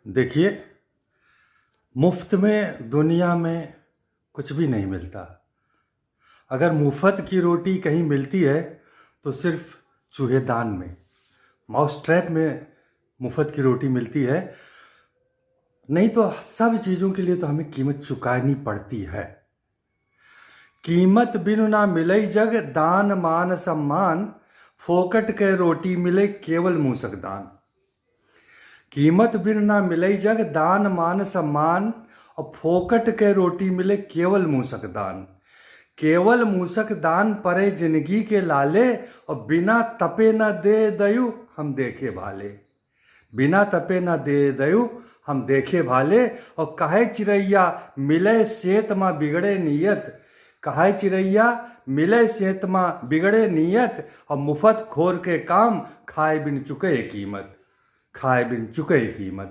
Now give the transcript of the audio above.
देखिए, मुफ्त में दुनिया में कुछ भी नहीं मिलता। अगर मुफ्त की रोटी कहीं मिलती है तो सिर्फ चूहेदान में, माउस ट्रैप में मुफ्त की रोटी मिलती है। नहीं तो सब चीज़ों के लिए तो हमें कीमत चुकानी पड़ती है। कीमत बिनु ना मिलई जग, दान मान सम्मान, फोकट के रोटी मिले केवल मूसक दान। कीमत बिन ना मिलई जग, दान मान सम्मान, और फोकट के रोटी मिले केवल मूसक दान। केवल मूसक दान परे जिंदगी के लाले, और बिना तपे न दे दयु हम देखे भाले। बिना तपे न दे दयु हम देखे भाले। और कहे चिड़ैया मिले सेत माँ बिगड़े नीयत, कहे चिड़ैया मिले सेत माँ बिगड़े नीयत, और मुफत खोर के काम खाए बिन चुके कीमत, खाए बिन चुके कीमत।